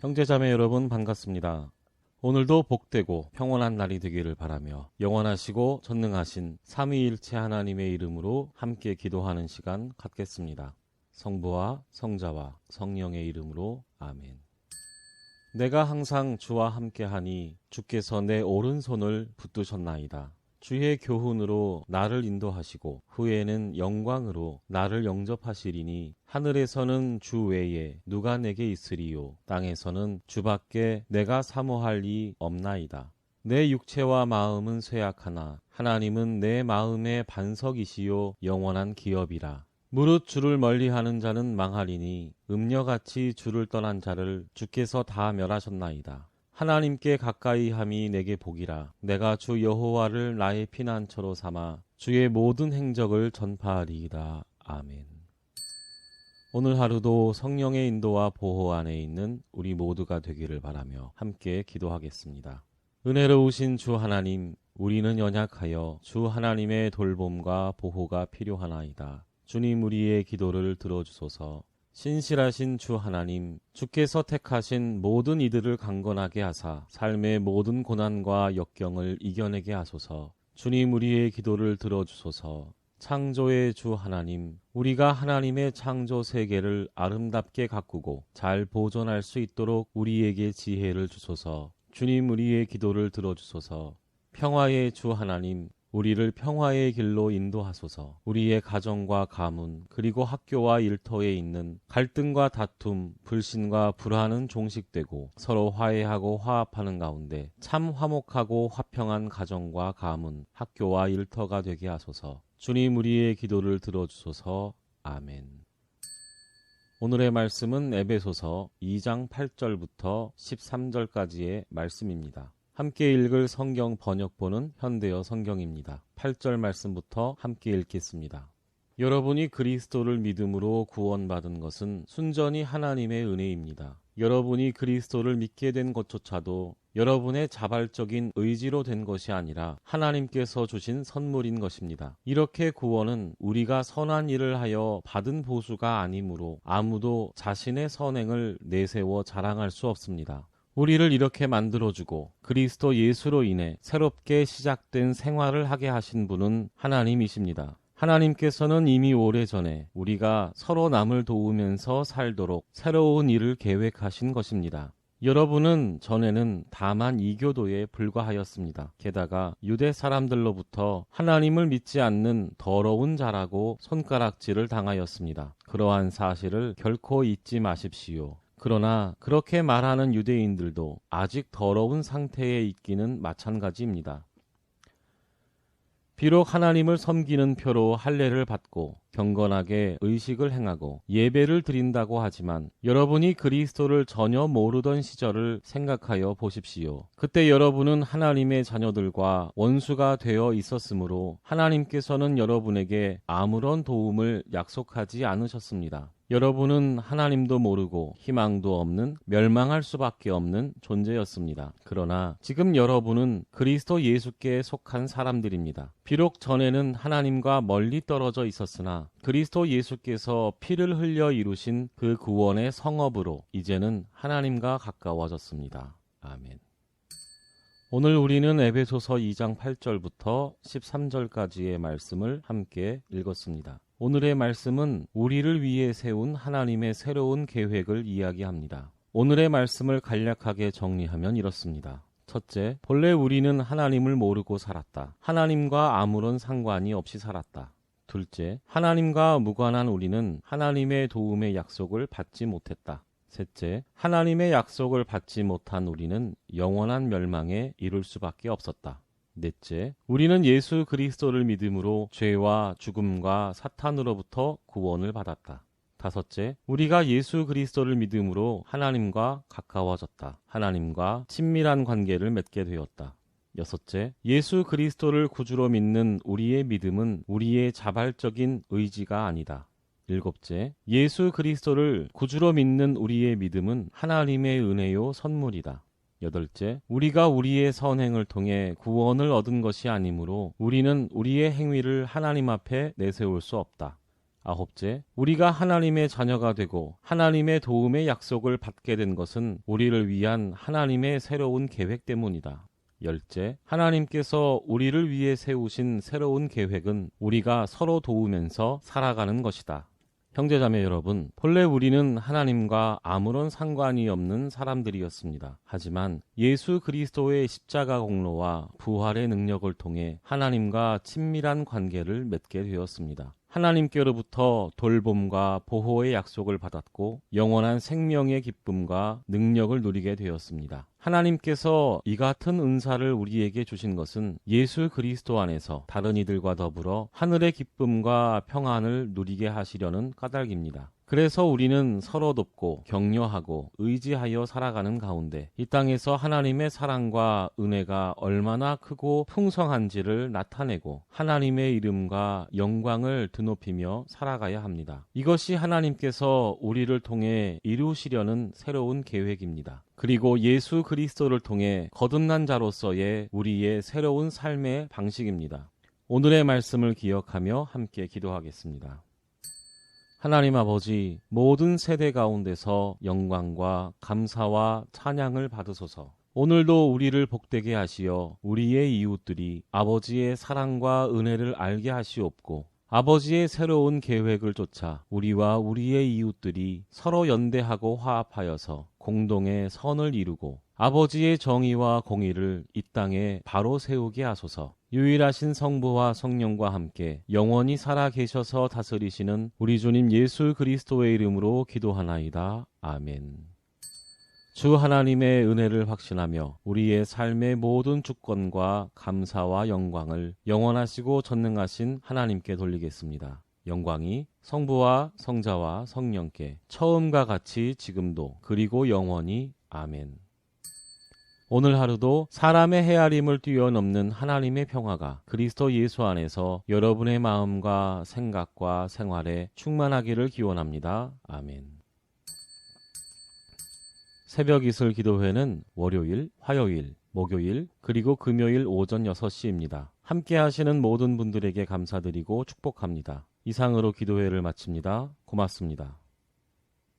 형제자매 여러분 반갑습니다. 오늘도 복되고 평온한 날이 되기를 바라며 영원하시고 전능하신 삼위일체 하나님의 이름으로 함께 기도하는 시간 갖겠습니다. 성부와 성자와 성령의 이름으로 아멘. 내가 항상 주와 함께하니 주께서 내 오른손을 붙드셨나이다. 주의 교훈으로 나를 인도하시고 후에는 영광으로 나를 영접하시리니 하늘에서는 주 외에 누가 내게 있으리요 땅에서는 주밖에 내가 사모할 이 없나이다. 내 육체와 마음은 쇠약하나 하나님은 내 마음의 반석이시요 영원한 기업이라. 무릇 주를 멀리하는 자는 망하리니 음녀같이 주를 떠난 자를 주께서 다 멸하셨나이다. 하나님께 가까이 함이 내게 복이라. 내가 주 여호와를 나의 피난처로 삼아 주의 모든 행적을 전파하리이다. 아멘. 오늘 하루도 성령의 인도와 보호 안에 있는 우리 모두가 되기를 바라며 함께 기도하겠습니다. 은혜로우신 주 하나님, 우리는 연약하여 주 하나님의 돌봄과 보호가 필요하나이다. 주님, 우리의 기도를 들어주소서. 신실하신 주 하나님, 주께서 택하신 모든 이들을 강건하게 하사 삶의 모든 고난과 역경을 이겨내게 하소서. 주님, 우리의 기도를 들어주소서. 창조의 주 하나님, 우리가 하나님의 창조 세계를 아름답게 가꾸고 잘 보존할 수 있도록 우리에게 지혜를 주소서. 주님, 우리의 기도를 들어주소서. 평화의 주 하나님, 우리를 평화의 길로 인도하소서. 우리의 가정과 가문 그리고 학교와 일터에 있는 갈등과 다툼, 불신과 불화는 종식되고 서로 화해하고 화합하는 가운데 참 화목하고 화평한 가정과 가문, 학교와 일터가 되게 하소서. 주님, 우리의 기도를 들어주소서. 아멘. 오늘의 말씀은 에베소서 2장 8절부터 13절까지의 말씀입니다. 함께 읽을 성경 번역본은 현대어 성경입니다. 8절 말씀부터 함께 읽겠습니다. 여러분이 그리스도를 믿음으로 구원받은 것은 순전히 하나님의 은혜입니다. 여러분이 그리스도를 믿게 된 것조차도 여러분의 자발적인 의지로 된 것이 아니라 하나님께서 주신 선물인 것입니다. 이렇게 구원은 우리가 선한 일을 하여 받은 보수가 아니므로 아무도 자신의 선행을 내세워 자랑할 수 없습니다. 우리를 이렇게 만들어주고 그리스도 예수로 인해 새롭게 시작된 생활을 하게 하신 분은 하나님이십니다. 하나님께서는 이미 오래전에 우리가 서로 남을 도우면서 살도록 새로운 일을 계획하신 것입니다. 여러분은 전에는 다만 이교도에 불과하였습니다. 게다가 유대 사람들로부터 하나님을 믿지 않는 더러운 자라고 손가락질을 당하였습니다. 그러한 사실을 결코 잊지 마십시오. 그러나 그렇게 말하는 유대인들도 아직 더러운 상태에 있기는 마찬가지입니다. 비록 하나님을 섬기는 표로 할례를 받고 경건하게 의식을 행하고 예배를 드린다고 하지만 여러분이 그리스도를 전혀 모르던 시절을 생각하여 보십시오. 그때 여러분은 하나님의 자녀들과 원수가 되어 있었으므로 하나님께서는 여러분에게 아무런 도움을 약속하지 않으셨습니다. 여러분은 하나님도 모르고 희망도 없는 멸망할 수밖에 없는 존재였습니다. 그러나 지금 여러분은 그리스도 예수께 속한 사람들입니다. 비록 전에는 하나님과 멀리 떨어져 있었으나 그리스도 예수께서 피를 흘려 이루신 그 구원의 성업으로 이제는 하나님과 가까워졌습니다. 아멘. 오늘 우리는 에베소서 2장 8절부터 13절까지의 말씀을 함께 읽었습니다. 오늘의 말씀은 우리를 위해 세운 하나님의 새로운 계획을 이야기합니다. 오늘의 말씀을 간략하게 정리하면 이렇습니다. 첫째, 본래 우리는 하나님을 모르고 살았다. 하나님과 아무런 상관이 없이 살았다. 둘째, 하나님과 무관한 우리는 하나님의 도움의 약속을 받지 못했다. 셋째, 하나님의 약속을 받지 못한 우리는 영원한 멸망에 이를 수밖에 없었다. 넷째, 우리는 예수 그리스도를 믿음으로 죄와 죽음과 사탄으로부터 구원을 받았다. 다섯째, 우리가 예수 그리스도를 믿음으로 하나님과 가까워졌다. 하나님과 친밀한 관계를 맺게 되었다. 여섯째, 예수 그리스도를 구주로 믿는 우리의 믿음은 우리의 자발적인 의지가 아니다. 일곱째, 예수 그리스도를 구주로 믿는 우리의 믿음은 하나님의 은혜요 선물이다. 여덟째, 우리가 우리의 선행을 통해 구원을 얻은 것이 아니므로 우리는 우리의 행위를 하나님 앞에 내세울 수 없다. 9째, 우리가 하나님의 자녀가 되고 하나님의 도움의 약속을 받게 된 것은 우리를 위한 하나님의 새로운 계획 때문이다. 10째, 하나님께서 우리를 위해 세우신 새로운 계획은 우리가 서로 도우면서 살아가는 것이다. 형제자매 여러분, 본래 우리는 하나님과 아무런 상관이 없는 사람들이었습니다. 하지만 예수 그리스도의 십자가 공로와 부활의 능력을 통해 하나님과 친밀한 관계를 맺게 되었습니다. 하나님께로부터 돌봄과 보호의 약속을 받았고 영원한 생명의 기쁨과 능력을 누리게 되었습니다. 하나님께서 이 같은 은사를 우리에게 주신 것은 예수 그리스도 안에서 다른 이들과 더불어 하늘의 기쁨과 평안을 누리게 하시려는 까닭입니다. 그래서 우리는 서로 돕고 격려하고 의지하여 살아가는 가운데 이 땅에서 하나님의 사랑과 은혜가 얼마나 크고 풍성한지를 나타내고 하나님의 이름과 영광을 드높이며 살아가야 합니다. 이것이 하나님께서 우리를 통해 이루시려는 새로운 계획입니다. 그리고 예수 그리스도를 통해 거듭난 자로서의 우리의 새로운 삶의 방식입니다. 오늘의 말씀을 기억하며 함께 기도하겠습니다. 하나님 아버지, 모든 세대 가운데서 영광과 감사와 찬양을 받으소서. 오늘도 우리를 복되게 하시어 우리의 이웃들이 아버지의 사랑과 은혜를 알게 하시옵고 아버지의 새로운 계획을 쫓아 우리와 우리의 이웃들이 서로 연대하고 화합하여서 공동의 선을 이루고 아버지의 정의와 공의를 이 땅에 바로 세우게 하소서. 유일하신 성부와 성령과 함께 영원히 살아 계셔서 다스리시는 우리 주님 예수 그리스도의 이름으로 기도하나이다. 아멘. 주 하나님의 은혜를 확신하며 우리의 삶의 모든 주권과 감사와 영광을 영원하시고 전능하신 하나님께 돌리겠습니다. 영광이 성부와 성자와 성령께 처음과 같이 지금도 그리고 영원히 아멘. 오늘 하루도 사람의 헤아림을 뛰어넘는 하나님의 평화가 그리스도 예수 안에서 여러분의 마음과 생각과 생활에 충만하기를 기원합니다. 아멘. 새벽 이슬 기도회는 월요일, 화요일, 목요일, 그리고 금요일 오전 6시입니다. 함께 하시는 모든 분들에게 감사드리고 축복합니다. 이상으로 기도회를 마칩니다. 고맙습니다.